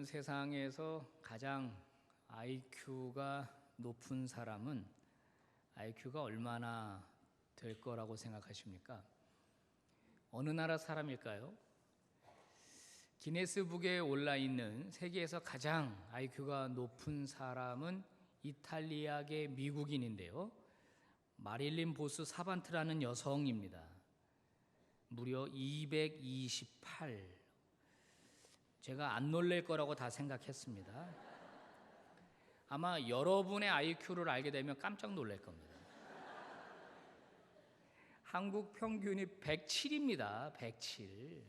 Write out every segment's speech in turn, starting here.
세상에서 가장 IQ가 높은 사람은 IQ가 얼마나 될 거라고 생각하십니까? 어느 나라 사람일까요? 기네스북에 올라 있는 세계에서 가장 IQ가 높은 사람은 이탈리아계 미국인인데요. 마릴린 보스 사반트라는 여성입니다. 무려 228. 제가 안 놀랄 거라고 다 생각했습니다. 아마 여러분의 IQ를 알게 되면 깜짝 놀랄 겁니다. 한국 평균이 107입니다. 107.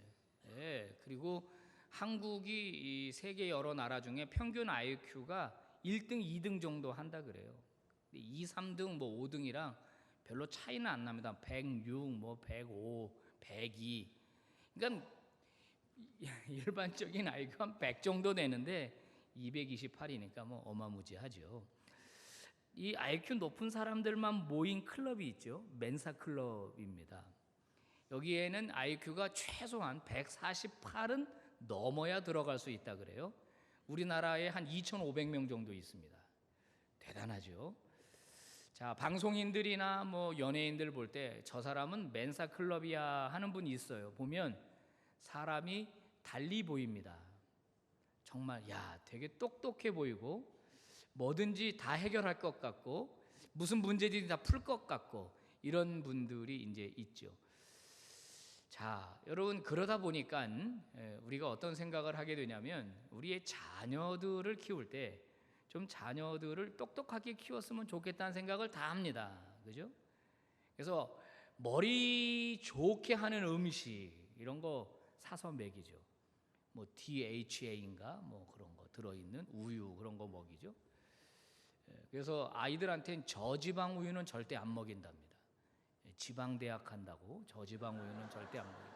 예, 그리고 한국이 이 세계 여러 나라 중에 평균 IQ가 1등, 2등 정도 한다 그래요. 2, 3등, 5등이랑 별로 차이는 안 납니다. 106, 105, 102. 그러니까 일반적인 IQ가 한 100 정도 되는데 228이니까 어마무지하죠. 이 IQ 높은 사람들만 모인 클럽이 있죠. 멘사 클럽입니다. 여기에는 IQ가 최소한 148은 넘어야 들어갈 수 있다 그래요. 우리나라에 한 2,500명 정도 있습니다. 대단하죠. 자, 방송인들이나 연예인들 볼 때 저 사람은 멘사 클럽이야 하는 분이 있어요. 보면 사람이 달리 보입니다. 정말 되게 똑똑해 보이고 뭐든지 다 해결할 것 같고 무슨 문제든지 다 풀 것 같고 이런 분들이 이제 있죠. 자, 여러분, 그러다 보니까 우리가 어떤 생각을 하게 되냐면 우리의 자녀들을 키울 때 좀 자녀들을 똑똑하게 키웠으면 좋겠다는 생각을 다 합니다. 그죠? 그래서 머리 좋게 하는 음식 이런 거 사서 먹이죠. DHA인가 그런 거 들어있는 우유 그런 거 먹이죠. 그래서 아이들한테는 저지방 우유는 절대 안 먹인답니다. 지방대학 한다고 저지방 우유는 절대 안 먹이고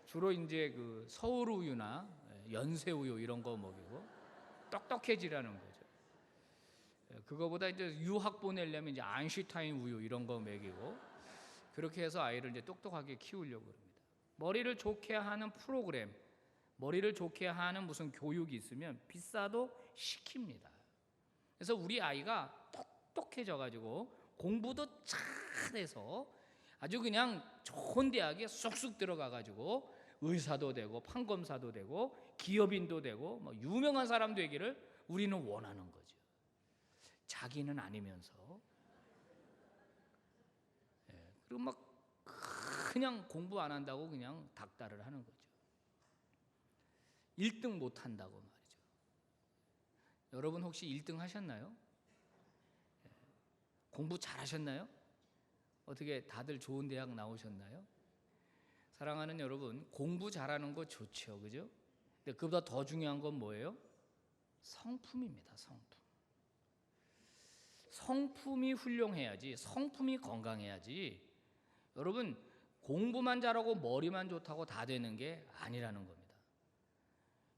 주로 이제 그 서울 우유나 연세 우유 이런 거 먹이고 똑똑해지라는 거죠. 그거보다 이제 유학 보내려면 이제 아인슈타인 우유 이런 거 먹이고 그렇게 해서 아이를 이제 똑똑하게 키우려고 합니다. 머리를 좋게 하는 프로그램, 머리를 좋게 하는 무슨 교육이 있으면 비싸도 시킵니다. 그래서 우리 아이가 똑똑해져 가지고 공부도 잘해서 아주 그냥 좋은 대학에 쑥쑥 들어가 가지고 의사도 되고 판검사도 되고 기업인도 되고 유명한 사람 되기를 우리는 원하는 거죠. 자기는 아니면서. 그리고 그냥 공부 안 한다고 그냥 닥달을 하는 거죠. 1등 못 한다고 말이죠. 여러분 혹시 1등 하셨나요? 공부 잘하셨나요? 어떻게 다들 좋은 대학 나오셨나요? 사랑하는 여러분, 공부 잘하는 거 좋죠, 그죠? 근데 그보다 더 중요한 건 뭐예요? 성품입니다. 성품이 훌륭해야지, 성품이 건강해야지. 여러분, 공부만 잘하고 머리만 좋다고 다 되는 게 아니라는 겁니다.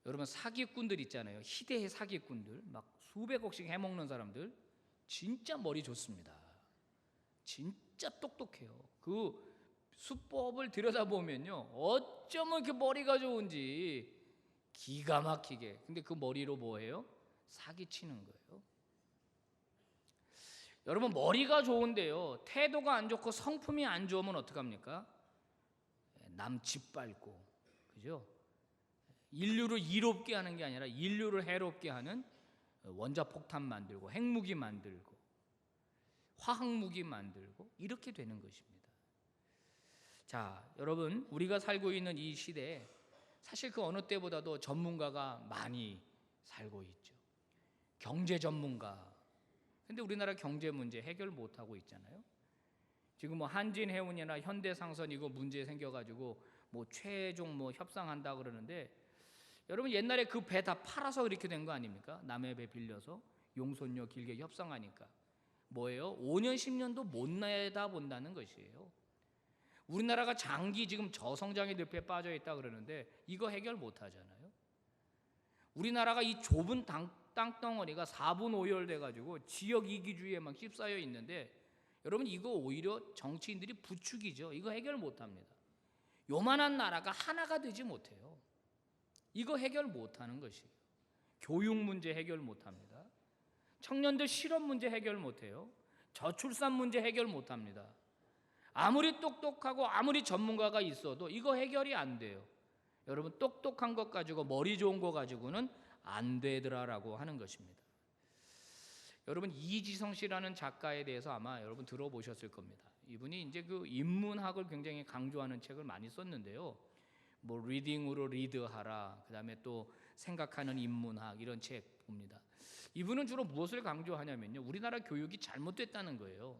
여러분, 사기꾼들 있잖아요. 희대의 사기꾼들, 수백억씩 해먹는 사람들 진짜 머리 좋습니다. 진짜 똑똑해요. 그 수법을 들여다보면요, 어쩌면 이렇게 머리가 좋은지 기가 막히게. 근데 그 머리로 뭐해요? 사기치는 거예요. 여러분, 머리가 좋은데요, 태도가 안 좋고 성품이 안 좋으면 어떡합니까? 남 짓밟고, 그죠? 인류를 이롭게 하는 게 아니라 인류를 해롭게 하는 원자폭탄 만들고 핵무기 만들고 화학무기 만들고 이렇게 되는 것입니다. 자, 여러분, 우리가 살고 있는 이 시대에 사실 그 어느 때보다도 전문가가 많이 살고 있죠. 경제 전문가. 근데 우리나라 경제 문제 해결 못하고 있잖아요. 지금 한진해운이나 현대상선 이거 문제 생겨가지고 최종 협상한다 그러는데, 여러분, 옛날에 그 배 다 팔아서 이렇게 된 거 아닙니까? 남의 배 빌려서 용선료 길게 협상하니까 뭐예요? 5년 10년도 못 내다본다는 것이에요. 우리나라가 장기 지금 저성장의 늪에 빠져 있다 그러는데 이거 해결 못 하잖아요. 우리나라가 이 좁은 땅덩어리가 4분 5열 돼가지고 지역 이기주의에만 휩싸여 있는데, 여러분, 이거 오히려 정치인들이 부추기죠. 이거 해결 못 합니다. 요만한 나라가 하나가 되지 못해요. 이거 해결 못 하는 것이에요. 교육 문제 해결 못합니다. 청년들 실업 문제 해결 못해요. 저출산 문제 해결 못합니다. 아무리 똑똑하고 아무리 전문가가 있어도 이거 해결이 안 돼요. 여러분, 똑똑한 것 가지고 머리 좋은 거 가지고는 안 되더라라고 하는 것입니다. 여러분, 이지성 씨라는 작가에 대해서 아마 여러분 들어보셨을 겁니다. 이분이 이제 그 인문학을 굉장히 강조하는 책을 많이 썼는데요. 뭐 리딩으로 리드하라, 그다음에 또 생각하는 인문학, 이런 책 봅니다. 이분은 주로 무엇을 강조하냐면요, 우리나라 교육이 잘못됐다는 거예요.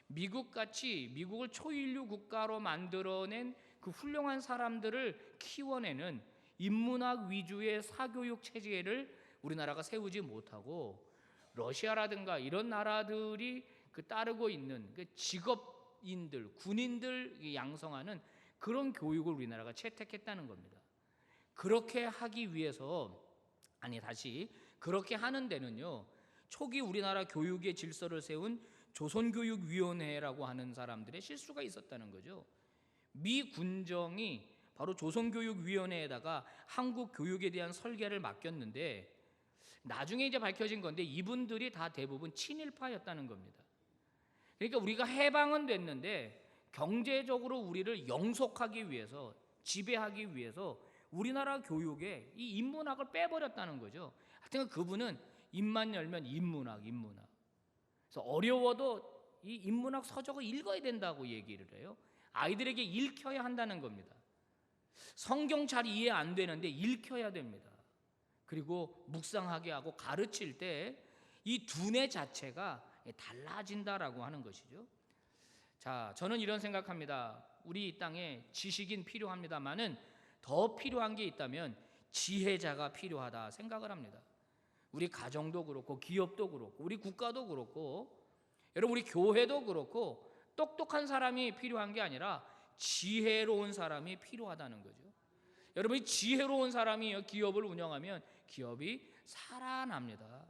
미국같이 미국을 초인류 국가로 만들어낸 그 훌륭한 사람들을 키워내는 인문학 위주의 사교육 체제를 우리나라가 세우지 못하고 러시아라든가 이런 나라들이 그 따르고 있는 그 직업인들, 군인들 양성하는 그런 교육을 우리나라가 채택했다는 겁니다. 그렇게 하기 위해서, 그렇게 하는 데는요, 초기 우리나라 교육의 질서를 세운 조선교육위원회라고 하는 사람들의 실수가 있었다는 거죠. 미 군정이 바로 조선교육위원회에다가 한국 교육에 대한 설계를 맡겼는데, 나중에 이제 밝혀진 건데 이분들이 다 대부분 친일파였다는 겁니다. 그러니까 우리가 해방은 됐는데 경제적으로 우리를 영속하기 위해서, 지배하기 위해서 우리나라 교육에 이 인문학을 빼버렸다는 거죠. 하여튼 그분은 입만 열면 인문학. 그래서 어려워도 이 인문학 서적을 읽어야 된다고 얘기를 해요. 아이들에게 읽혀야 한다는 겁니다. 성경 잘 이해 안 되는데 읽혀야 됩니다. 그리고 묵상하게 하고 가르칠 때 이 두뇌 자체가 달라진다라고 하는 것이죠. 자, 저는 이런 생각합니다. 우리 이 땅에 지식인 필요합니다만은 더 필요한 게 있다면 지혜자가 필요하다 생각을 합니다. 우리 가정도 그렇고 기업도 그렇고 우리 국가도 그렇고 여러분 우리 교회도 그렇고 똑똑한 사람이 필요한 게 아니라 지혜로운 사람이 필요하다는 거죠. 여러분이 지혜로운 사람이 기업을 운영하면 기업이 살아납니다.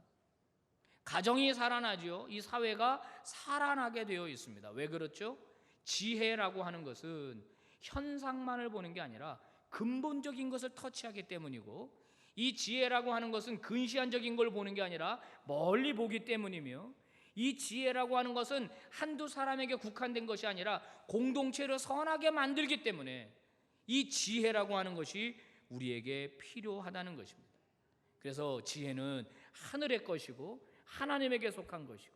가정이 살아나죠. 이 사회가 살아나게 되어 있습니다. 왜 그렇죠? 지혜라고 하는 것은 현상만을 보는 게 아니라 근본적인 것을 터치하기 때문이고, 이 지혜라고 하는 것은 근시안적인 걸 보는 게 아니라 멀리 보기 때문이며, 이 지혜라고 하는 것은 한두 사람에게 국한된 것이 아니라 공동체를 선하게 만들기 때문에 이 지혜라고 하는 것이 우리에게 필요하다는 것입니다. 그래서 지혜는 하늘의 것이고 하나님에게 속한 것이고,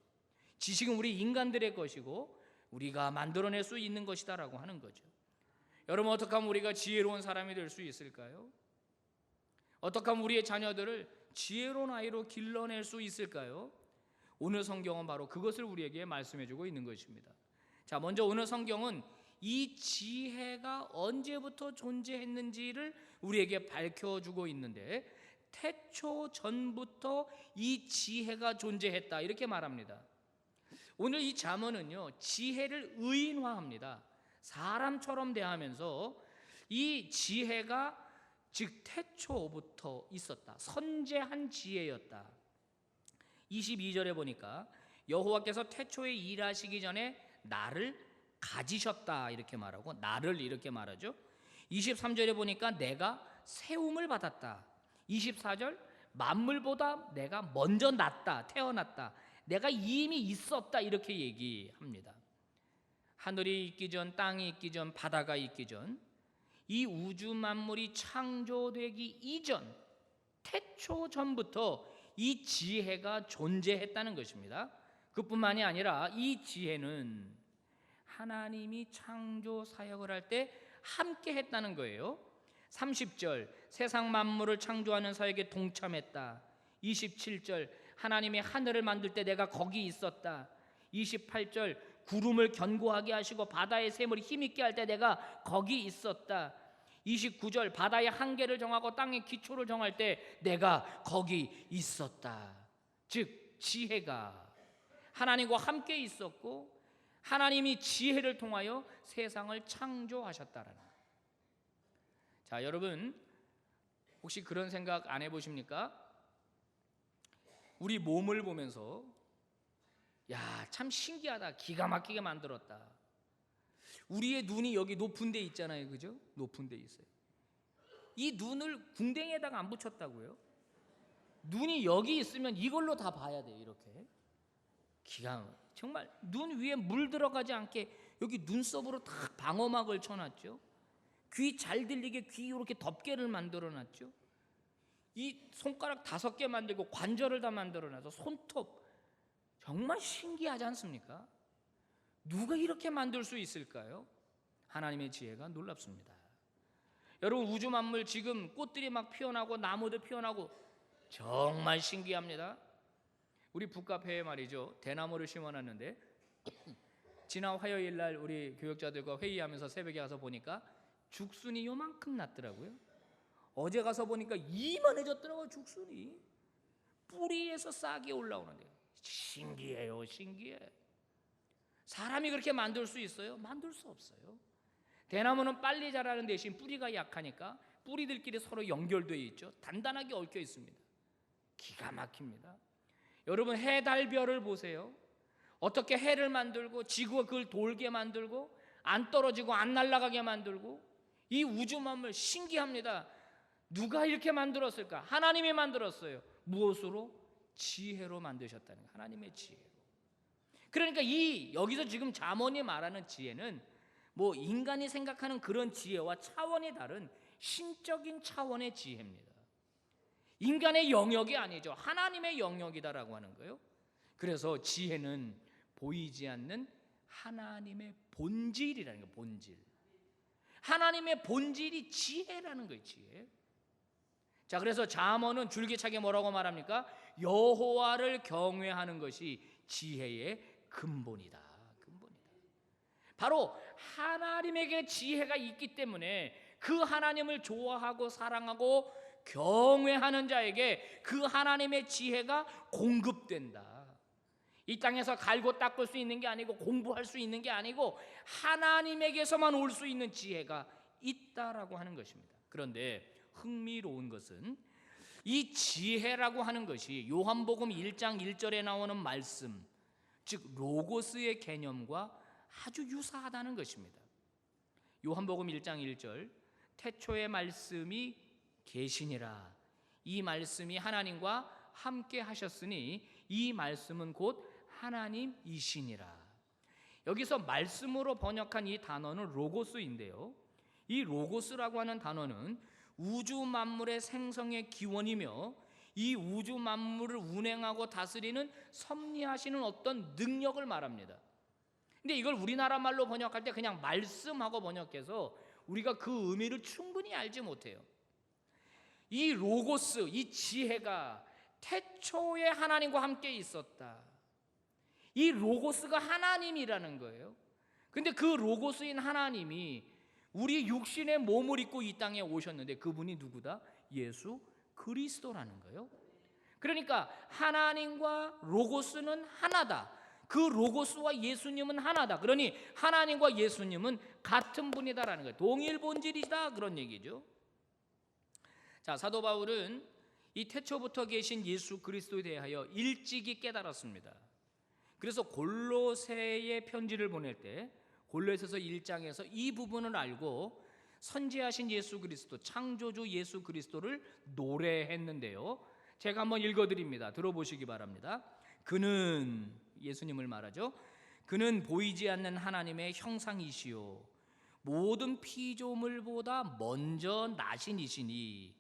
지식은 우리 인간들의 것이고 우리가 만들어낼 수 있는 것이다라고 하는 거죠. 여러분, 어떻게 하면 우리가 지혜로운 사람이 될 수 있을까요? 어떻게 하면 우리의 자녀들을 지혜로운 아이로 길러낼 수 있을까요? 오늘 성경은 바로 그것을 우리에게 말씀해주고 있는 것입니다. 자, 먼저 오늘 성경은 이 지혜가 언제부터 존재했는지를 우리에게 밝혀주고 있는데, 태초 전부터 이 지혜가 존재했다 이렇게 말합니다. 오늘 이 잠언은요, 지혜를 의인화합니다. 사람처럼 대하면서 이 지혜가 즉 태초부터 있었다, 선재한 지혜였다. 22절에 보니까 여호와께서 태초에 일하시기 전에 나를 가지셨다 이렇게 말하고, 나를 이렇게 말하죠. 23절에 보니까 내가 세움을 받았다. 24절 만물보다 내가 먼저 났다, 태어났다, 내가 이미 있었다 이렇게 얘기합니다. 하늘이 있기 전, 땅이 있기 전, 바다가 있기 전, 이 우주 만물이 창조되기 이전, 태초 전부터 이 지혜가 존재했다는 것입니다. 그뿐만이 아니라 이 지혜는 하나님이 창조 사역을 할 때 함께 했다는 거예요. 30절 세상 만물을 창조하는 사역에 동참했다. 27절 하나님이 하늘을 만들 때 내가 거기 있었다. 28절 구름을 견고하게 하시고 바다의 샘을 힘있게 할 때 내가 거기 있었다. 29절 바다의 한계를 정하고 땅의 기초를 정할 때 내가 거기 있었다. 즉 지혜가 하나님과 함께 있었고 하나님이 지혜를 통하여 세상을 창조하셨다라는. 자, 여러분 혹시 그런 생각 안 해보십니까? 우리 몸을 보면서 야, 참 신기하다, 기가 막히게 만들었다. 우리의 눈이 여기 높은 데 있잖아요, 그죠? 높은 데 있어요. 이 눈을 궁뎅이에다가 안 붙였다고요? 눈이 여기 있으면 이걸로 다 봐야 돼요. 이렇게 정말 눈 위에 물 들어가지 않게 여기 눈썹으로 다 방어막을 쳐놨죠. 귀 잘 들리게 귀 이렇게 덮개를 만들어놨죠. 이 손가락 5개 만들고 관절을 다 만들어놔서 손톱, 정말 신기하지 않습니까? 누가 이렇게 만들 수 있을까요? 하나님의 지혜가 놀랍습니다. 여러분, 우주 만물 지금 꽃들이 막 피어나고 나무도 피어나고 정말 신기합니다. 우리 북카페에 말이죠, 대나무를 심어놨는데 지난 화요일 날 우리 교역자들과 회의하면서 새벽에 가서 보니까 죽순이 요만큼 났더라고요. 어제 가서 보니까 이만해졌더라고요. 죽순이 뿌리에서 싹이 올라오는데 신기해요. 신기해. 사람이 그렇게 만들 수 있어요? 만들 수 없어요. 대나무는 빨리 자라는 대신 뿌리가 약하니까 뿌리들끼리 서로 연결되어 있죠. 단단하게 얽혀 있습니다. 기가 막힙니다. 여러분, 해, 달, 별을 보세요. 어떻게 해를 만들고 지구가 그걸 돌게 만들고 안 떨어지고 안 날아가게 만들고, 이 우주 만물 신기합니다. 누가 이렇게 만들었을까? 하나님이 만들었어요. 무엇으로? 지혜로 만드셨다는 거예요. 하나님의 지혜로. 그러니까 여기서 지금 잠언이 말하는 지혜는 뭐 인간이 생각하는 그런 지혜와 차원이 다른 신적인 차원의 지혜입니다. 인간의 영역이 아니죠. 하나님의 영역이다라고 하는 거예요. 그래서 지혜는 보이지 않는 하나님의 본질이라는 거예요. 본질. 하나님의 본질이 지혜라는 거예요. 지혜. 자, 그래서 잠언은 줄기차게 뭐라고 말합니까? 여호와를 경외하는 것이 지혜의 근본이다. 근본이다. 바로 하나님에게 지혜가 있기 때문에 그 하나님을 좋아하고 사랑하고 경외하는 자에게 그 하나님의 지혜가 공급된다. 이 땅에서 갈고 닦을 수 있는 게 아니고 공부할 수 있는 게 아니고 하나님에게서만 올 수 있는 지혜가 있다라고 하는 것입니다. 그런데 흥미로운 것은 이 지혜라고 하는 것이 요한복음 1장 1절에 나오는 말씀, 즉 로고스의 개념과 아주 유사하다는 것입니다. 요한복음 1장 1절, 태초의 말씀이 계시니라. 이 말씀이 하나님과 함께 하셨으니 이 말씀은 곧 하나님이시니라. 여기서 말씀으로 번역한 이 단어는 로고스인데요, 이 로고스라고 하는 단어는 우주 만물의 생성의 기원이며 이 우주 만물을 운행하고 다스리는 섭리하시는 어떤 능력을 말합니다. 근데 이걸 우리나라 말로 번역할 때 그냥 말씀하고 번역해서 우리가 그 의미를 충분히 알지 못해요. 이 로고스, 이 지혜가 태초에 하나님과 함께 있었다. 이 로고스가 하나님이라는 거예요. 근데 그 로고스인 하나님이 우리 육신의 몸을 입고 이 땅에 오셨는데 그분이 누구다? 예수 그리스도라는 거예요. 그러니까 하나님과 로고스는 하나다. 그 로고스와 예수님은 하나다. 그러니 하나님과 예수님은 같은 분이다라는 거예요. 동일 본질이다, 그런 얘기죠. 자, 사도 바울은 이 태초부터 계신 예수 그리스도에 대하여 일찍이 깨달았습니다. 그래서 골로새의 편지를 보낼 때 골로새서 1장에서 이 부분을 알고 선지하신 예수 그리스도, 창조주 예수 그리스도를 노래했는데요, 제가 한번 읽어드립니다. 들어보시기 바랍니다. 그는, 예수님을 말하죠, 그는 보이지 않는 하나님의 형상이시요 모든 피조물보다 먼저 나신이시니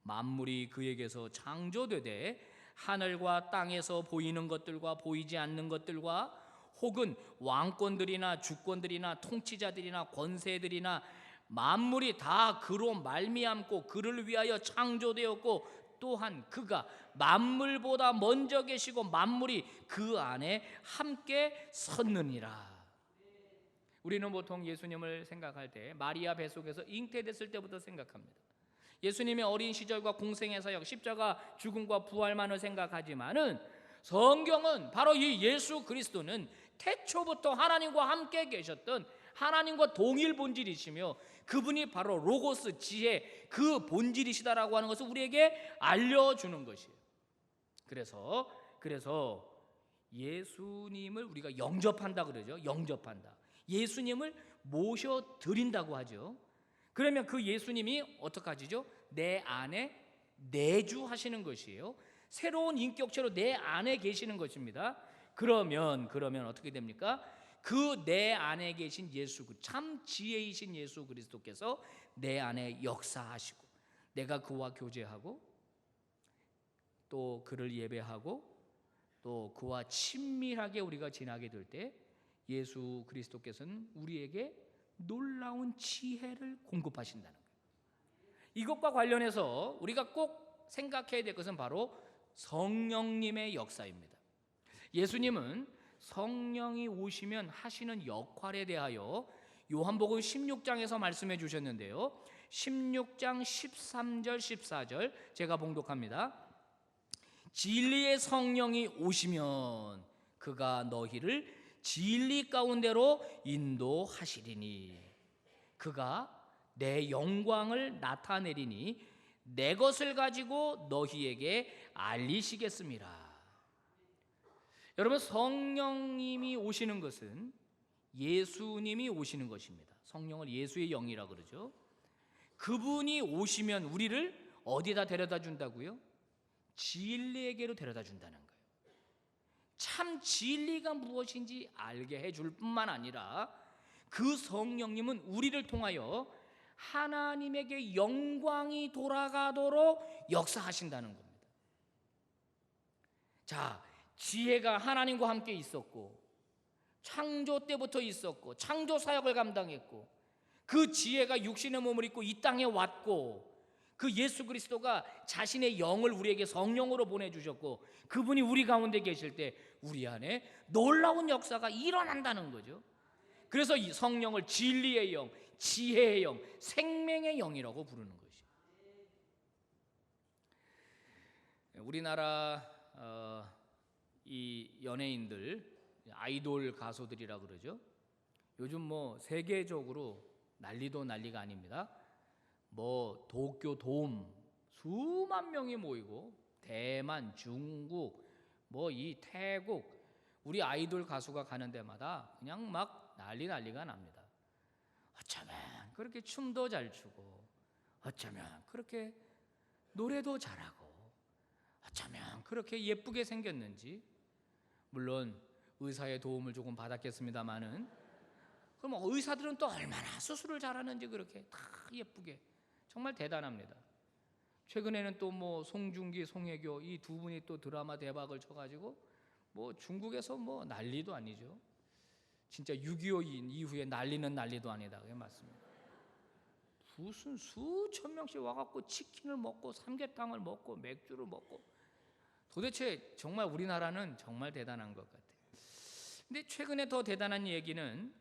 만물이 그에게서 창조되되 하늘과 땅에서 보이는 것들과 보이지 않는 것들과 혹은 왕권들이나 주권들이나 통치자들이나 권세들이나 만물이 다 그로 말미암고 그를 위하여 창조되었고 또한 그가 만물보다 먼저 계시고 만물이 그 안에 함께 섰느니라. 우리는 보통 예수님을 생각할 때 마리아 뱃속에서 잉태됐을 때부터 생각합니다. 예수님의 어린 시절과 공생의 사역, 십자가 죽음과 부활만을 생각하지만은 성경은 바로 이 예수 그리스도는 태초부터 하나님과 함께 계셨던 하나님과 동일 본질이시며 그분이 바로 로고스, 지혜, 그 본질이시다라고 하는 것을 우리에게 알려주는 것이에요. 그래서 예수님을 우리가 영접한다 그러죠. 영접한다. 예수님을 모셔드린다고 하죠. 그러면 그 예수님이 어떡하시죠? 내 안에 내주하시는 것이에요. 새로운 인격체로 내 안에 계시는 것입니다. 그러면 어떻게 됩니까? 그 내 안에 계신 예수, 참 지혜이신 예수 그리스도께서 내 안에 역사하시고, 내가 그와 교제하고 또 그를 예배하고 또 그와 친밀하게 우리가 지나게 될 때 예수 그리스도께서는 우리에게 놀라운 지혜를 공급하신다는 거예요. 이것과 관련해서 우리가 꼭 생각해야 될 것은 바로 성령님의 역사입니다. 예수님은 성령이 오시면 하시는 역할에 대하여 요한복음 16장에서 말씀해 주셨는데요, 16장 13절 14절 제가 봉독합니다. 진리의 성령이 오시면 그가 너희를 진리 가운데로 인도하시리니 그가 내 영광을 나타내리니 내 것을 가지고 너희에게 알리시겠습니다. 여러분, 성령님이 오시는 것은 예수님이 오시는 것입니다. 성령을 예수의 영이라 그러죠. 그분이 오시면 우리를 어디다 데려다 준다고요? 진리에게로 데려다 준다는 거예요. 참 진리가 무엇인지 알게 해줄 뿐만 아니라 그 성령님은 우리를 통하여 하나님에게 영광이 돌아가도록 역사하신다는 겁니다. 자, 지혜가 하나님과 함께 있었고 창조 때부터 있었고 창조 사역을 감당했고 그 지혜가 육신의 몸을 입고 이 땅에 왔고 그 예수 그리스도가 자신의 영을 우리에게 성령으로 보내주셨고 그분이 우리 가운데 계실 때 우리 안에 놀라운 역사가 일어난다는 거죠. 그래서 이 성령을 진리의 영, 지혜의 영, 생명의 영이라고 부르는 것이죠. 우리나라 이 연예인들, 아이돌 가수들이라 그러죠. 요즘 뭐 세계적으로 난리도 난리가 아닙니다. 뭐 도쿄 돔 수만 명이 모이고 대만, 중국, 뭐 이 태국 우리 아이돌 가수가 가는 데마다 그냥 막 난리가 납니다. 어쩌면 그렇게 춤도 잘 추고 어쩌면 그렇게 노래도 잘하고 어쩌면 그렇게 예쁘게 생겼는지, 물론 의사의 도움을 조금 받았겠습니다마는 그럼 의사들은 또 얼마나 수술을 잘하는지 그렇게 다 예쁘게 정말 대단합니다. 최근에는 또 뭐 송중기, 송혜교 이 두 분이 또 드라마 대박을 쳐가지고 뭐 중국에서 뭐 난리도 아니죠. 진짜 6.25 이후에 난리도 아니다. 그게 맞습니다. 무슨 수천 명씩 와갖고 치킨을 먹고 삼계탕을 먹고 맥주를 먹고 도대체 정말 우리나라는 정말 대단한 것 같아요. 근데 최근에 더 대단한 얘기는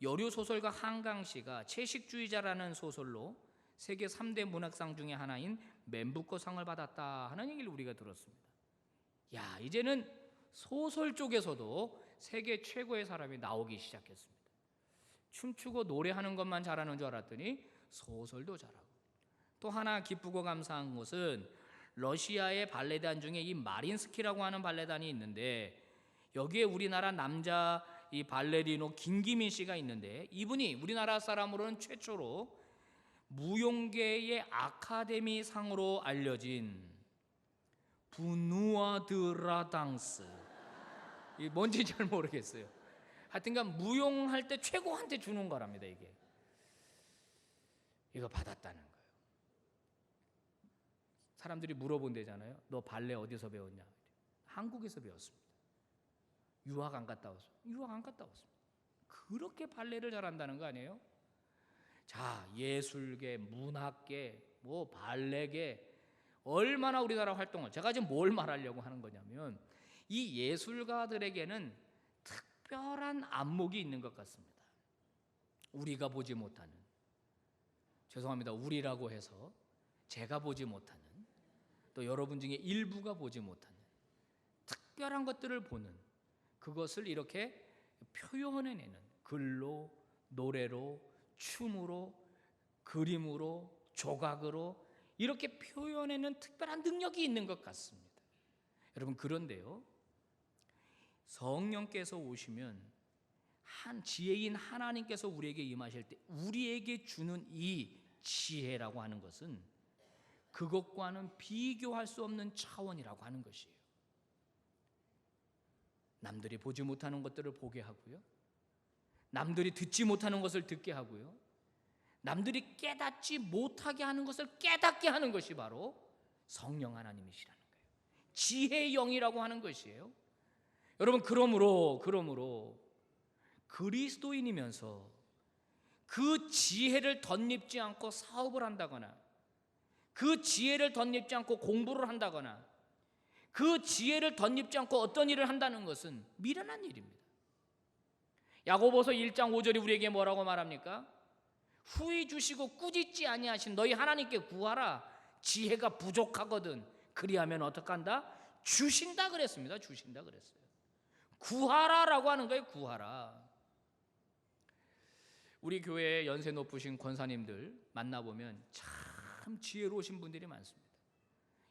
여류 소설가 한강 씨가 채식주의자라는 소설로 세계 3대 문학상 중에 하나인 맨부커상을 받았다 하는 얘기를 우리가 들었습니다. 야, 이제는 소설 쪽에서도 세계 최고의 사람이 나오기 시작했습니다. 춤추고 노래하는 것만 잘하는 줄 알았더니 소설도 잘하고. 또 하나 기쁘고 감사한 것은 러시아의 발레단 중에 이 마린스키라고 하는 발레단이 있는데 여기에 우리나라 남자 이 발레리노 김기민 씨가 있는데 이분이 우리나라 사람으로는 최초로 무용계의 아카데미 상으로 알려진 부누아 드라당스, 이 뭔지 잘 모르겠어요. 하여튼간 무용할 때 최고한테 주는 거랍니다. 이거 받았다는 거예요. 사람들이 물어본대잖아요. 너 발레 어디서 배웠냐? 한국에서 배웠습니다. 유학 안 갔다 왔어요. 유학 안 갔다 왔습니다. 그렇게 발레를 잘한다는 거 아니에요? 자, 예술계, 문학계, 뭐 발레계 얼마나 우리나라 활동을, 제가 지금 뭘 말하려고 하는 거냐면 이 예술가들에게는 특별한 안목이 있는 것 같습니다. 우리가 보지 못하는, 죄송합니다, 우리라고 해서 제가 보지 못하는, 또 여러분 중에 일부가 보지 못하는 특별한 것들을 보는, 그것을 이렇게 표현해내는, 글로, 노래로, 춤으로, 그림으로, 조각으로 이렇게 표현해내는 특별한 능력이 있는 것 같습니다. 여러분, 그런데요, 성령께서 오시면 한 지혜인 하나님께서 우리에게 임하실 때 우리에게 주는 이 지혜라고 하는 것은 그것과는 비교할 수 없는 차원이라고 하는 것이에요. 남들이 보지 못하는 것들을 보게 하고요, 남들이 듣지 못하는 것을 듣게 하고요, 남들이 깨닫지 못하게 하는 것을 깨닫게 하는 것이 바로 성령 하나님이시라는 거예요. 지혜의 영이라고 하는 것이에요. 여러분, 그러므로 그리스도인이면서 그 지혜를 덧입지 않고 사업을 한다거나, 그 지혜를 덧입지 않고 공부를 한다거나, 그 지혜를 덧입지 않고 어떤 일을 한다는 것은 미련한 일입니다. 야고보서 1장 5절이 우리에게 뭐라고 말합니까? 후히 주시고 꾸짖지 아니하신 너희 하나님께 구하라. 지혜가 부족하거든. 그리하면 어떡한다? 주신다 그랬습니다. 주신다 그랬어요. 구하라라고 하는 거예요. 구하라. 우리 교회에 연세 높으신 권사님들 만나보면 참 지혜로우신 분들이 많습니다.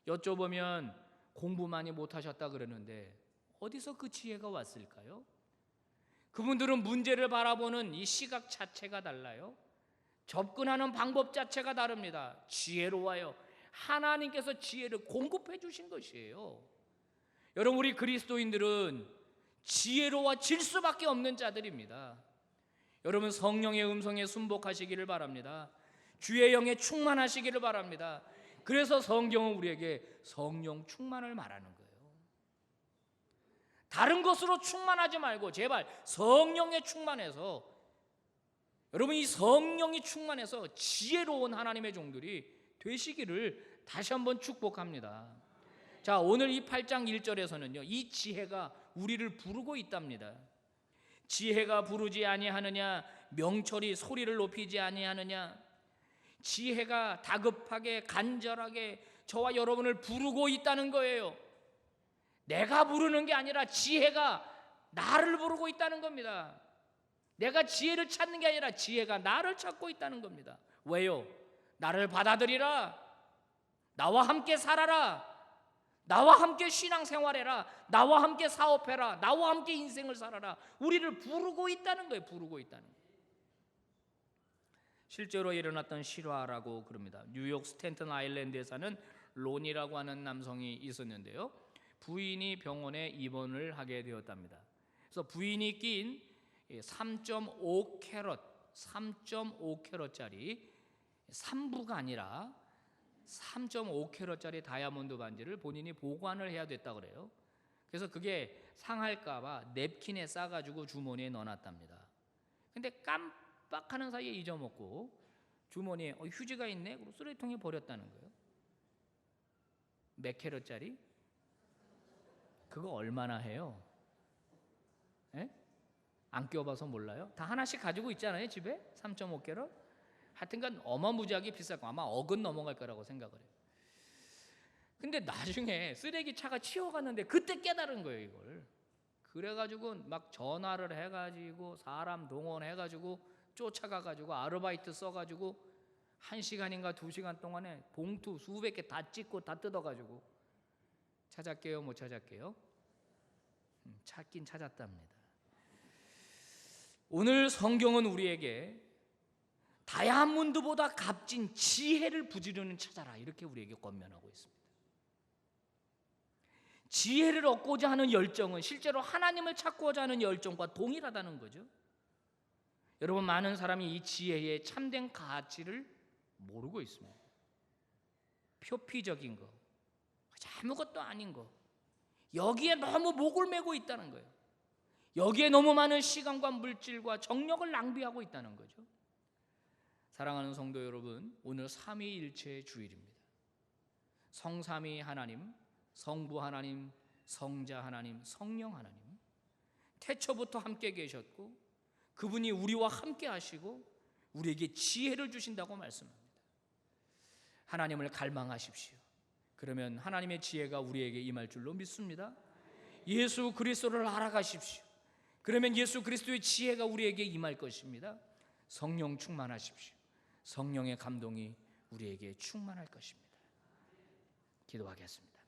여쭤보면 공부 많이 못하셨다 그러는데 어디서 그 지혜가 왔을까요? 그분들은 문제를 바라보는 이 시각 자체가 달라요. 접근하는 방법 자체가 다릅니다. 지혜로워요. 하나님께서 지혜를 공급해 주신 것이에요. 여러분, 우리 그리스도인들은 지혜로워질 수밖에 없는 자들입니다. 여러분, 성령의 음성에 순복하시기를 바랍니다. 주의 영에 충만하시기를 바랍니다. 그래서 성경은 우리에게 성령 충만을 말하는 거예요. 다른 것으로 충만하지 말고 제발 성령에 충만해서, 여러분, 이 성령이 충만해서 지혜로운 하나님의 종들이 되시기를 다시 한번 축복합니다. 자, 오늘 이 8장 1절에서는요, 이 지혜가 우리를 부르고 있답니다. 지혜가 부르지 아니하느냐? 명철이 소리를 높이지 아니하느냐? 지혜가 다급하게 간절하게 저와 여러분을 부르고 있다는 거예요. 내가 부르는 게 아니라 지혜가 나를 부르고 있다는 겁니다. 내가 지혜를 찾는 게 아니라 지혜가 나를 찾고 있다는 겁니다. 왜요? 나를 받아들이라. 나와 함께 살아라. 나와 함께 신앙생활해라. 나와 함께 사업해라. 나와 함께 인생을 살아라. 우리를 부르고 있다는 거예요. 부르고 있다는 거예요. 실제로 일어났던 실화라고 그럽니다. 뉴욕 스탠튼 아일랜드에 사는 론이라고 하는 남성이 있었는데요, 부인이 병원에 입원을 하게 되었답니다. 그래서 부인이 낀 3.5캐럿짜리 3부가 아니라 3.5캐럿짜리 다이아몬드 반지를 본인이 보관을 해야 됐다 그래요. 그래서 그게 상할까봐 냅킨에 싸가지고 주머니에 넣어놨답니다. 근데 깜빡하는 사이에 잊어먹고 주머니에 휴지가 있네? 그리고 쓰레기통에 버렸다는 거예요. 몇 캐럿짜리? 그거 얼마나 해요? 에? 안 껴봐서 몰라요? 다 하나씩 가지고 있잖아요, 집에. 3.5캐럿. 하여튼간 어마무지하게 비쌀 거, 아마 억은 넘어갈 거라고 생각을 해요. 근데 나중에 쓰레기 차가 치워갔는데 그때 깨달은 거예요, 이걸. 그래가지고 막 전화를 해가지고 사람 동원해가지고 쫓아가가지고 아르바이트 써가지고 1시간인가 2시간 동안에 봉투 수백 개 다 찍고 다 뜯어가지고 찾았게요, 못 찾았게요? 찾긴 찾았답니다. 오늘 성경은 우리에게 다이아몬드보다 값진 지혜를 부지런히 찾아라, 이렇게 우리에게 권면하고 있습니다. 지혜를 얻고자 하는 열정은 실제로 하나님을 찾고자 하는 열정과 동일하다는 거죠. 여러분, 많은 사람이 이 지혜의 참된 가치를 모르고 있습니다. 표피적인 거, 아무것도 아닌 거, 여기에 너무 목을 메고 있다는 거예요. 여기에 너무 많은 시간과 물질과 정력을 낭비하고 있다는 거죠. 사랑하는 성도 여러분, 오늘 삼위일체의 주일입니다. 성삼위 하나님, 성부 하나님, 성자 하나님, 성령 하나님, 태초부터 함께 계셨고 그분이 우리와 함께 하시고 우리에게 지혜를 주신다고 말씀합니다. 하나님을 갈망하십시오. 그러면 하나님의 지혜가 우리에게 임할 줄로 믿습니다. 예수 그리스도를 알아가십시오. 그러면 예수 그리스도의 지혜가 우리에게 임할 것입니다. 성령 충만하십시오. 성령의 감동이 우리에게 충만할 것입니다. 기도하겠습니다.